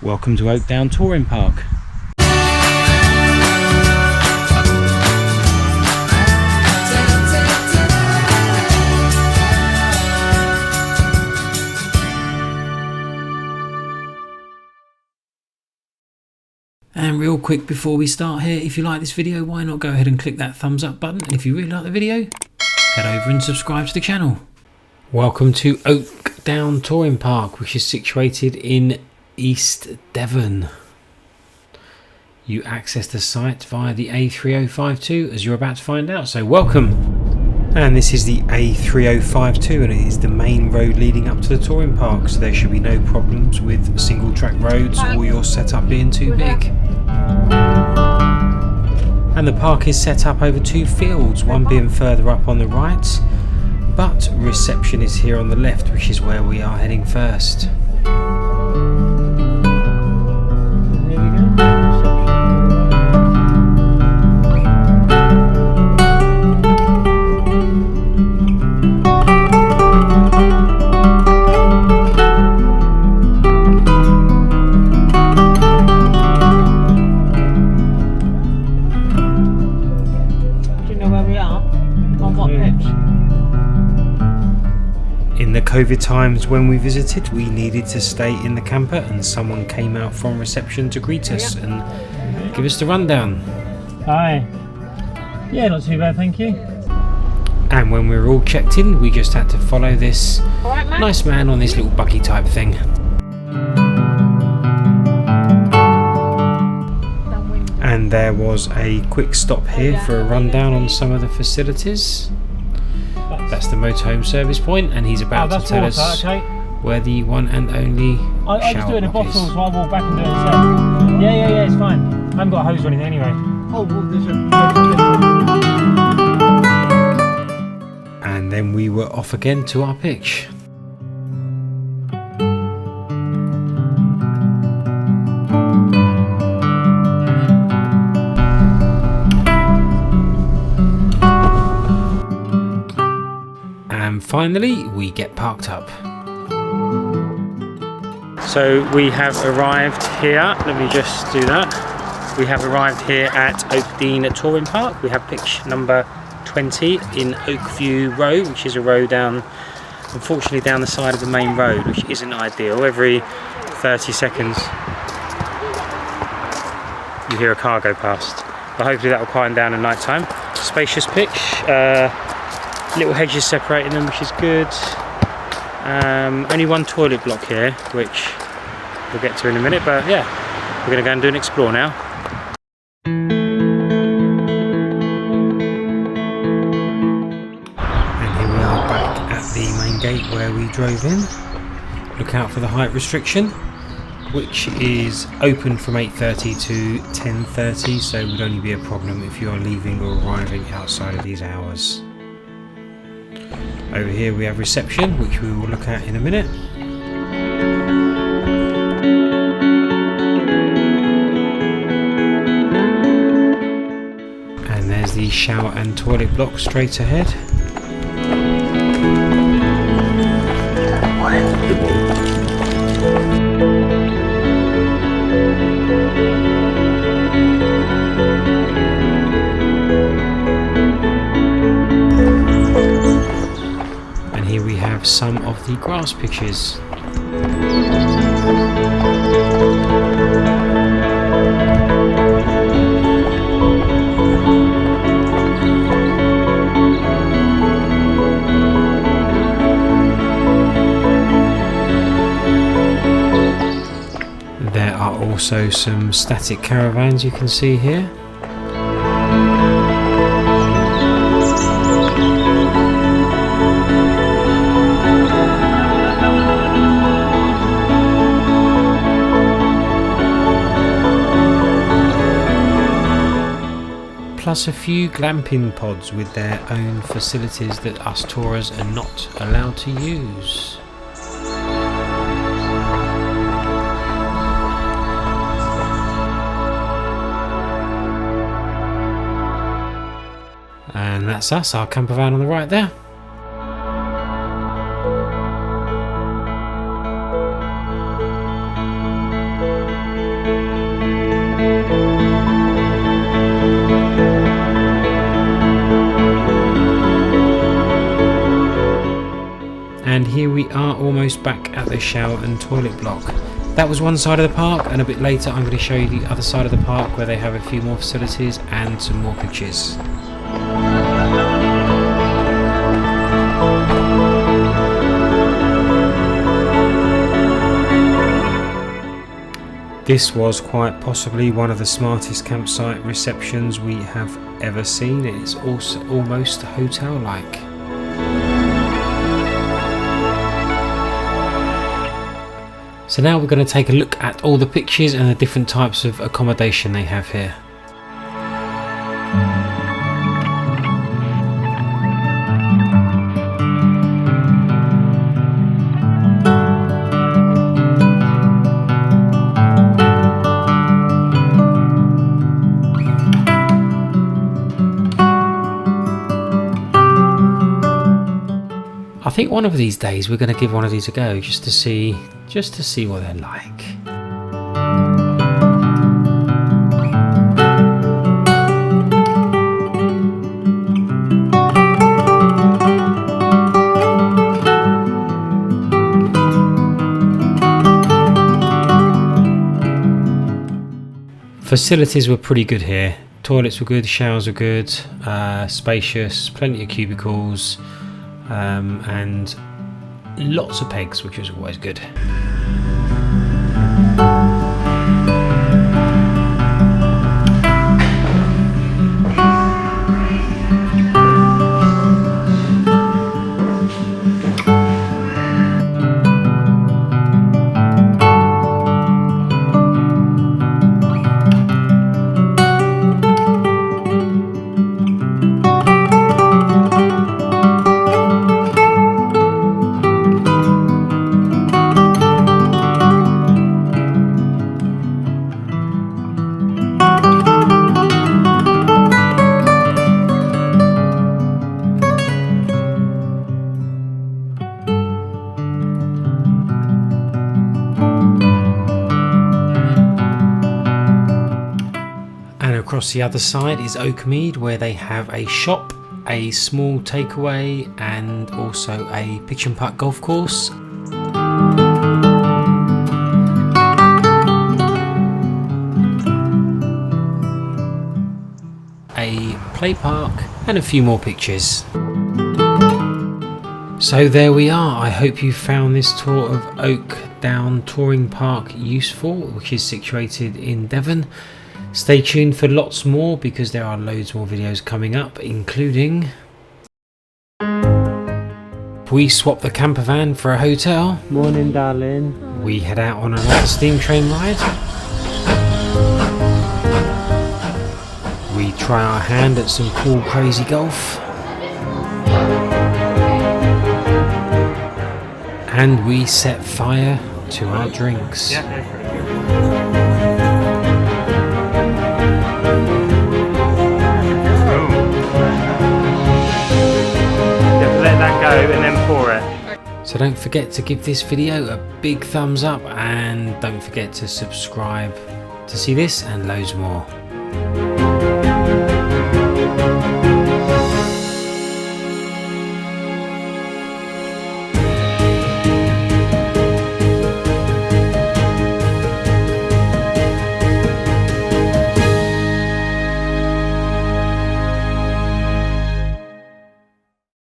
Welcome to Oakdown Touring Park. And real quick before we start here, if you like this video, why not go ahead and click that thumbs up button, and if you really like the video, head over and subscribe to the channel. Welcome to Oakdown Touring Park, which is situated in East Devon. You access the site via the A3052, as you're about to find out, so welcome. And this is the A3052, and it is the main road leading up to the touring park, so there should be no problems with single track roads or your setup being too big. And the park is set up over two fields, one being further up on the right, but reception is here on the left, which is where we are heading first. In the COVID times when we visited, we needed to stay in the camper, and someone came out from reception to greet us and give us the rundown. Hi. Yeah, not too bad, thank you. And when we were all checked in, we just had to follow this nice man on this little buggy type thing. And there was a quick stop here for a rundown on some of the facilities. That's the motorhome service point, and he's about to tell us where the one and only I just do it in a bottle, so I'll walk back and do it instead. Yeah, it's fine. I haven't got a hose or anything anyway. Oh, well, there's a... And then we were off again to our pitch. And finally, we get parked up. So we have arrived here. Let me just do that. We have arrived here at Oakdown Touring Park. We have pitch number 20 in Oakview Road, which is a road down, unfortunately, down the side of the main road, which isn't ideal. Every 30 seconds, you hear a car go past. But hopefully that will quieten down at night time. Spacious pitch. Little hedges separating them, which is good. Only one toilet block here, which we'll get to in a minute, but yeah, we're going to go and do an explore now. And here we are back at the main gate where we drove in. Look out for the height restriction, which is open from 8:30 to 10:30, so it would only be a problem if you are leaving or arriving outside of these hours. Over here we have reception, which we will look at in a minute. And there's the shower and toilet block straight ahead. Here we have some of the grass pitches. There are also some static caravans you can see here. Plus a few glamping pods with their own facilities that us tourers are not allowed to use. And that's us, our camper van on the right there. we are almost back at the shower and toilet block. That was one side of the park, and a bit later I'm going to show you the other side of the park where they have a few more facilities and some more pictures. This was quite possibly one of the smartest campsite receptions we have ever seen. It is also almost hotel-like. So now we're going to take a look at all the pictures and the different types of accommodation they have here. I think one of these days we're going to give one of these a go just to see what they're like. Facilities were pretty good here. Toilets were good, showers were good, spacious, plenty of cubicles. And lots of pegs, which is always good. Across the other side is Mead, where they have a shop, a small takeaway, and also a pitch and putt golf course. A play park and a few more pictures. So there we are. I hope you found this tour of Oakdown Touring Park useful, which is situated in Devon. Stay tuned for lots more because there are loads more videos coming up, including we swap the camper van for a hotel. Morning, darling. We head out on another steam train ride. We try our hand at some cool crazy golf. And we set fire to our drinks. Yeah, go for it. And then pour it. So don't forget to give this video a big thumbs up, and don't forget to subscribe to see this and loads more.